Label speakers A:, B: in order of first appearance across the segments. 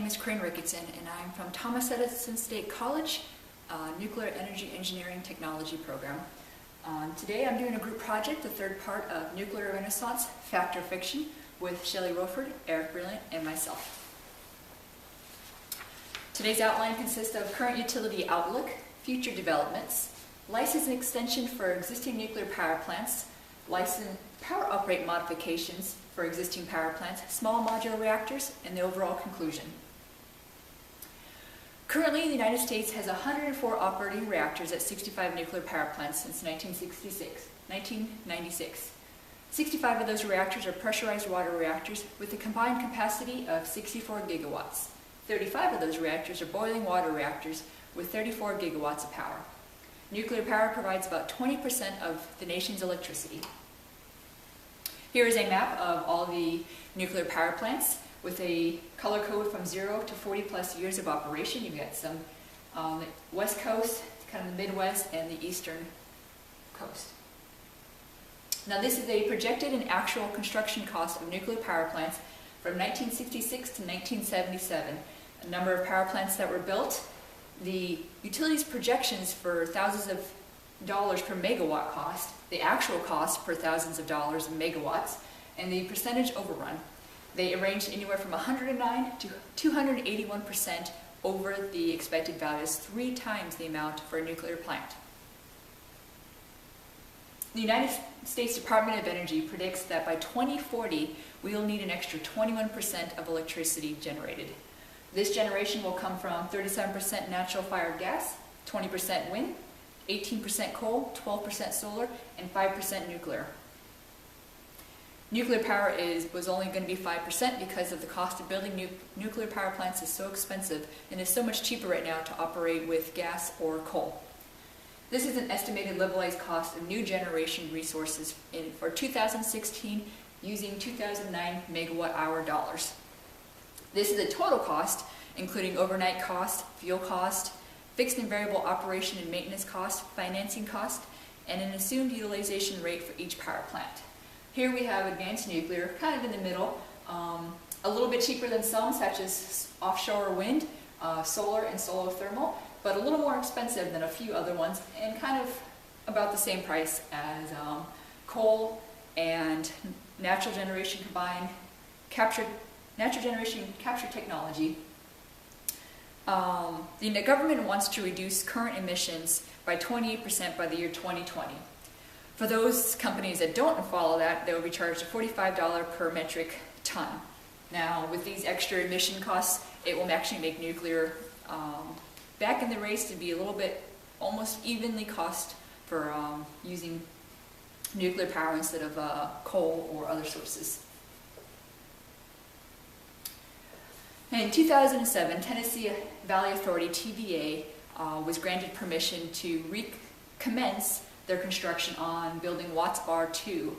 A: name is Corrin Ricketson, and I'm from Thomas Edison State College, Nuclear Energy Engineering Technology program. Today I'm doing a group project, the third part of Nuclear Renaissance, Fact or Fiction, with Shelley Roford, Eric Brilliant, and myself. Today's outline consists of current utility outlook, future developments, license and extension for existing nuclear power plants, license power uprate modifications for existing power plants, small modular reactors, and the overall conclusion. Currently, the United States has 104 operating reactors at 65 nuclear power plants since 1996. 65 of those reactors are pressurized water reactors with a combined capacity of 64 gigawatts. 35 of those reactors are boiling water reactors with 34 gigawatts of power. Nuclear power provides about 20% of the nation's electricity. Here is a map of all the nuclear power plants with a color code from 0 to 40 plus years of operation. You've got some the West Coast, kind of the Midwest, and the Eastern Coast. Now this is a projected and actual construction cost of nuclear power plants from 1966 to 1977. A number of power plants that were built. The utilities projections for thousands of dollars per megawatt cost, the actual cost per thousands of dollars in megawatts, and the percentage overrun. They ranged anywhere from 109 to 281% over the expected values, 3 times the amount for a nuclear plant. The United States Department of Energy predicts that by 2040, we will need an extra 21% of electricity generated. This generation will come from 37% natural fired gas, 20% wind, 18% coal, 12% solar, and 5% nuclear. Nuclear power was only going to be 5% because of the cost of building nuclear power plants is so expensive and is so much cheaper right now to operate with gas or coal. This is an estimated levelized cost of new generation resources for 2016 using 2009 megawatt hour dollars. This is a total cost, including overnight cost, fuel cost, fixed and variable operation and maintenance cost, financing cost, and an assumed utilization rate for each power plant. Here we have advanced nuclear, kind of in the middle, a little bit cheaper than some, such as offshore wind, solar and solothermal, but a little more expensive than a few other ones, and kind of about the same price as coal and natural generation combined, natural generation capture technology. The government wants to reduce current emissions by 28% by the year 2020. For those companies that don't follow that, they will be charged a $45 per metric ton. Now, with these extra emission costs, it will actually make nuclear back in the race to be a little bit almost evenly cost for using nuclear power instead of coal or other sources. In 2007, Tennessee Valley Authority, TVA, was granted permission to recommence their construction on building Watts Bar 2.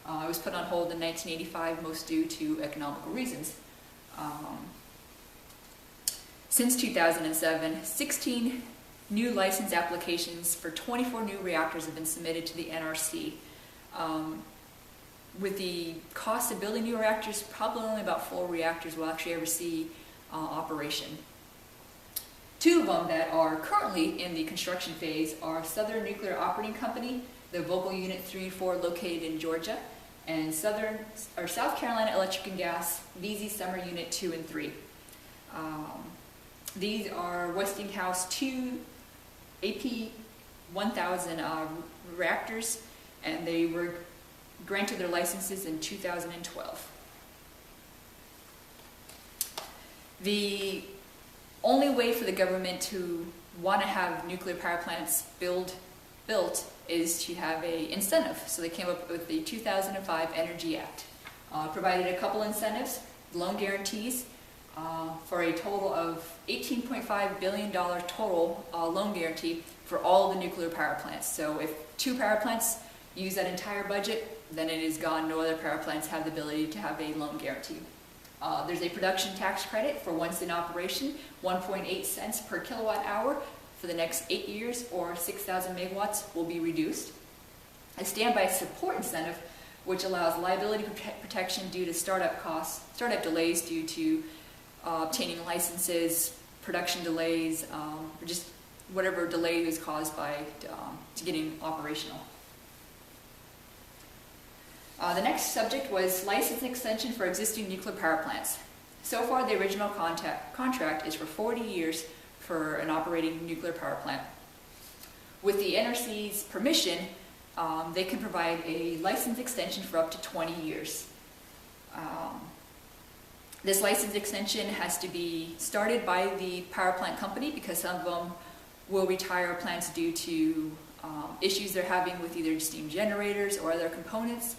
A: It was put on hold in 1985, most due to economical reasons. Since 2007, 16 new license applications for 24 new reactors have been submitted to the NRC. With the cost of building new reactors, probably only about 4 reactors will actually ever see operation. 2 of them that are currently in the construction phase are Southern Nuclear Operating Company, the Vogtle Unit 3 and 4 located in Georgia, and South Carolina Electric and Gas, VZ Summer Unit 2 and 3. These are Westinghouse 2 AP1000 reactors, and they were granted their licenses in 2012. The only way for the government to want to have nuclear power plants built is to have an incentive. So they came up with the 2005 Energy Act. Provided a couple incentives, loan guarantees, for a total of $18.5 billion total loan guarantee for all of the nuclear power plants. So if 2 power plants use that entire budget, then it is gone. No other power plants have the ability to have a loan guarantee. There's a production tax credit for once in operation, 1.8 cents per kilowatt hour for the next 8 years, or 6,000 megawatts will be reduced. A standby support incentive, which allows liability protection due to startup delays due to obtaining licenses, production delays, or just whatever delay is caused by to getting operational. The next subject was license extension for existing nuclear power plants. So far, the original contract is for 40 years for an operating nuclear power plant. With the NRC's permission, they can provide a license extension for up to 20 years. This license extension has to be started by the power plant company because some of them will retire plants due to issues they're having with either steam generators or other components.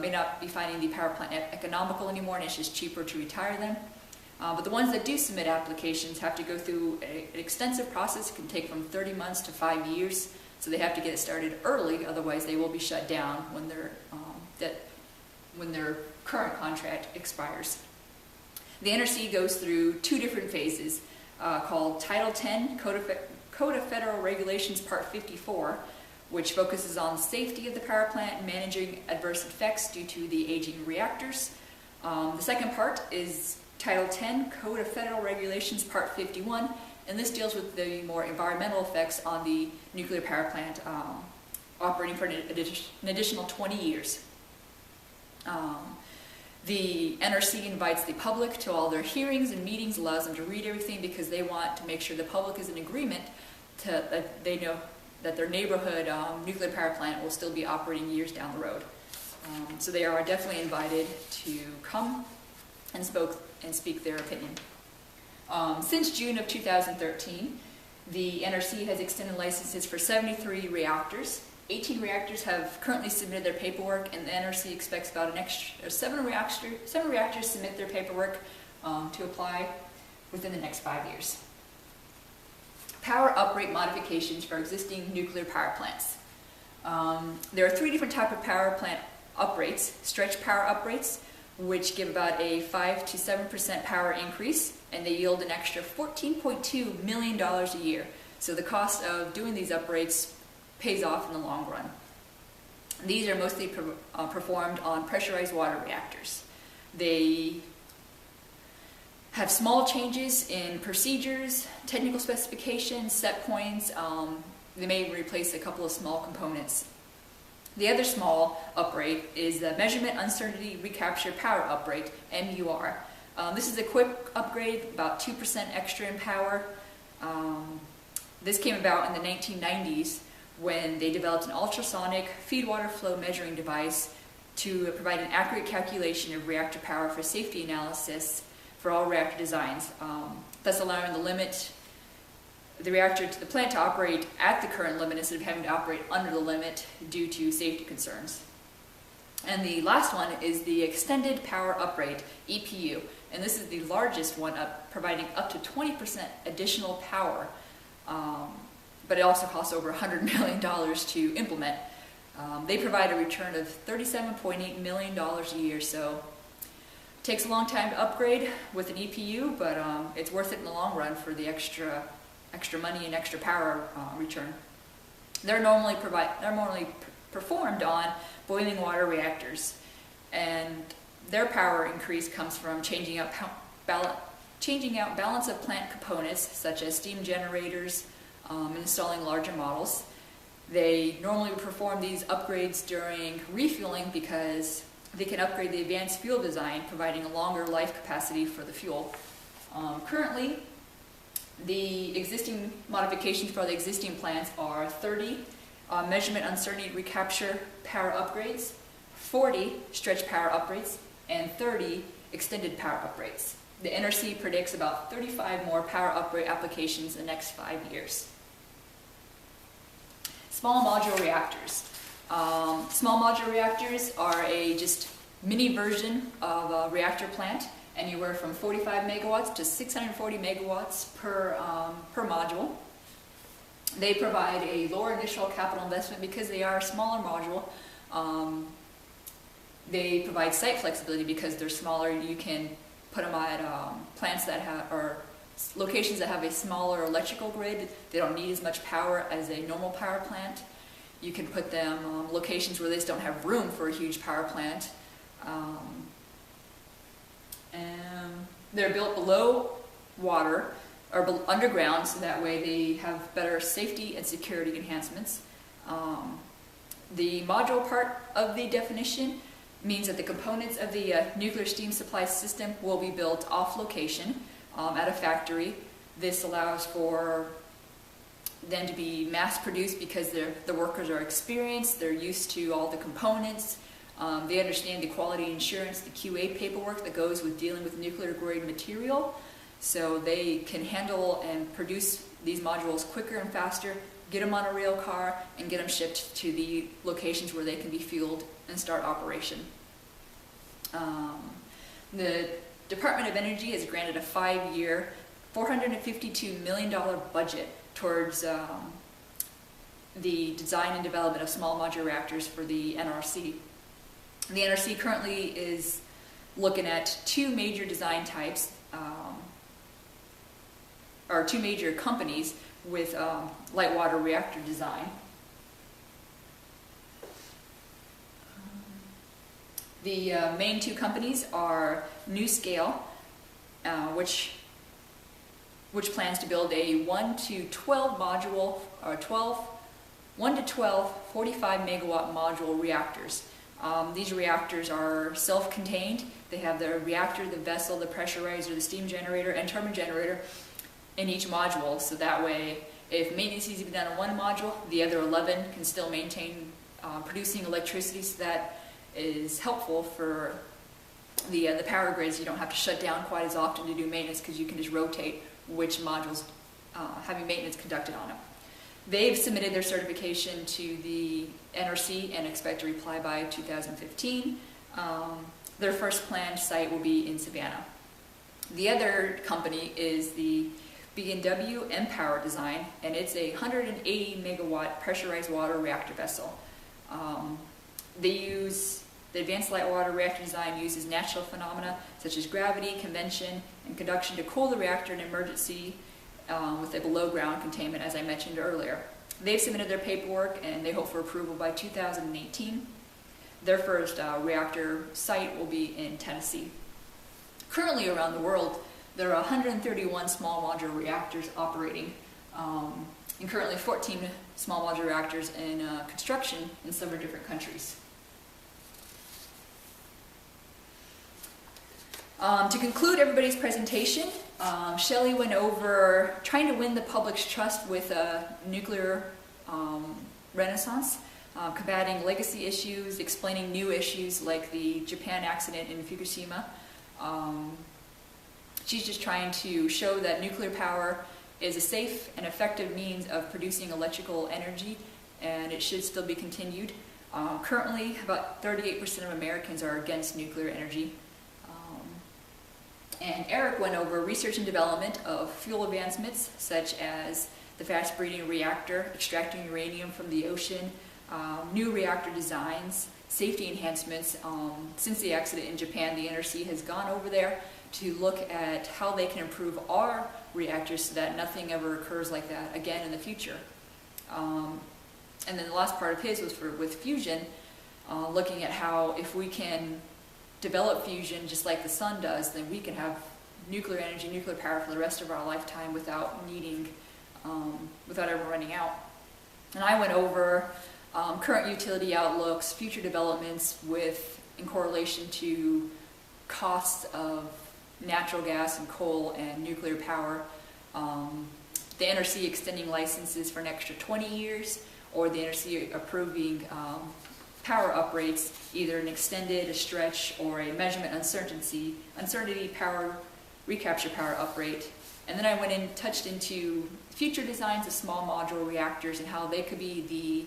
A: May not be finding the power plant economical anymore, and it's just cheaper to retire them. But the ones that do submit applications have to go through an extensive process. It can take from 30 months to 5 years, so they have to get it started early, otherwise they will be shut down when their current contract expires. The NRC goes through 2 different phases called Title 10 Code of Federal Regulations Part 54, which focuses on safety of the power plant and managing adverse effects due to the aging reactors. The second part is Title 10 Code of Federal Regulations Part 51, and this deals with the more environmental effects on the nuclear power plant operating for an additional 20 years. The NRC invites the public to all their hearings and meetings, allows them to read everything because they want to make sure the public is in agreement that they know that their neighborhood nuclear power plant will still be operating years down the road. So they are definitely invited to come and speak their opinion. Since June of 2013, the NRC has extended licenses for 73 reactors. 18 reactors have currently submitted their paperwork, and the NRC expects about an extra 7 reactors submit their paperwork to apply within the next 5 years. Power uprate modifications for existing nuclear power plants. There are 3 different types of power plant uprates. Stretch power uprates, which give about a 5 to 7% power increase, and they yield an extra $14.2 million a year. So the cost of doing these uprates pays off in the long run. These are mostly performed on pressurized water reactors. They have small changes in procedures, technical specifications, set points. They may replace a couple of small components. The other small uprate is the Measurement Uncertainty Recapture Power Uprate, MUR. This is a quick upgrade, about 2% extra in power. This came about in the 1990s when they developed an ultrasonic feed water flow measuring device to provide an accurate calculation of reactor power for safety analysis for all reactor designs, thus allowing the reactor to the plant to operate at the current limit instead of having to operate under the limit due to safety concerns. And the last one is the Extended Power Uprate, EPU, and this is the largest one, providing up to 20% additional power, but it also costs over $100 million to implement. They provide a return of $37.8 million a year, so it takes a long time to upgrade with an EPU, but it's worth it in the long run for the extra money and extra power return. They're normally performed on boiling water reactors, and their power increase comes from changing out balance of plant components such as steam generators, installing larger models. They normally perform these upgrades during refueling because they can upgrade the advanced fuel design, providing a longer life capacity for the fuel. Currently, the existing modifications for the existing plants are 30 measurement uncertainty recapture power upgrades, 40 stretch power upgrades, and 30 extended power upgrades. The NRC predicts about 35 more power upgrade applications in the next 5 years. Small modular reactors. Small modular reactors are a just mini version of a reactor plant, anywhere from 45 megawatts to 640 megawatts per module. They provide a lower initial capital investment because they are a smaller module. They provide site flexibility because they're smaller. You can put them at plants that have, or locations that have a smaller electrical grid. They don't need as much power as a normal power plant. You can put them locations where they just don't have room for a huge power plant. And They're built below water or underground, so that way they have better safety and security enhancements. The module part of the definition means that the components of the nuclear steam supply system will be built off location at a factory. This allows for them to be mass produced because the workers are experienced, they're used to all the components, they understand the quality assurance, the QA paperwork that goes with dealing with nuclear grade material, so they can handle and produce these modules quicker and faster, get them on a rail car, and get them shipped to the locations where they can be fueled and start operation. The Department of Energy has granted a 5-year, $452 million budget towards the design and development of small modular reactors for the NRC. The NRC currently is looking at 2 major design types, or 2 major companies with light water reactor design. The main 2 companies are NuScale, which plans to build a 1 to 12 module, or 1 to 12 45 megawatt module reactors. These reactors are self-contained. They have the reactor, the vessel, the pressurizer, the steam generator, and turbine generator in each module, so that way if maintenance needs to be done on one module, the other 11 can still maintain producing electricity, so that is helpful for the power grids. You don't have to shut down quite as often to do maintenance because you can just rotate which modules having maintenance conducted on them. They've submitted their certification to the NRC and expect a reply by 2015. Their first planned site will be in Savannah. The other company is the B&W mPower design, and it's a 180 megawatt pressurized water reactor vessel. The advanced light water reactor design uses natural phenomena such as gravity, convection, and conduction to cool the reactor in emergency with a below ground containment, as I mentioned earlier. They've submitted their paperwork and they hope for approval by 2018. Their first reactor site will be in Tennessee. Currently around the world, there are 131 small modular reactors operating, and currently 14 small modular reactors in construction in several different countries. To conclude everybody's presentation, Shelley went over trying to win the public's trust with a nuclear renaissance, combating legacy issues, explaining new issues like the Japan accident in Fukushima. She's just trying to show that nuclear power is a safe and effective means of producing electrical energy, and it should still be continued. Currently, about 38% of Americans are against nuclear energy. And Eric went over research and development of fuel advancements such as the fast breeding reactor, extracting uranium from the ocean, new reactor designs, safety enhancements. Since the accident in Japan, the NRC has gone over there to look at how they can improve our reactors so that nothing ever occurs like that again in the future. And then the last part of his was with fusion, looking at how if we can develop fusion just like the sun does, then we can have nuclear energy, nuclear power for the rest of our lifetime without needing, without ever running out. And I went over current utility outlooks, future developments in correlation to costs of natural gas and coal and nuclear power, the NRC extending licenses for an extra 20 years, or the NRC approving power uprates, either an extended, a stretch, or a measurement uncertainty power, recapture power uprate. And then I went and touched into future designs of small modular reactors and how they could be the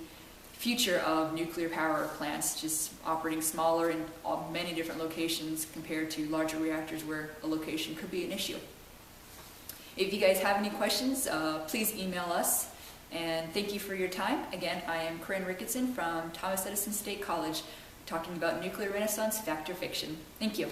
A: future of nuclear power plants, just operating smaller in many different locations compared to larger reactors where a location could be an issue. If you guys have any questions, please email us. And thank you for your time. Again, I am Corrin Ricketson from Thomas Edison State College, talking about nuclear renaissance, fact or fiction. Thank you.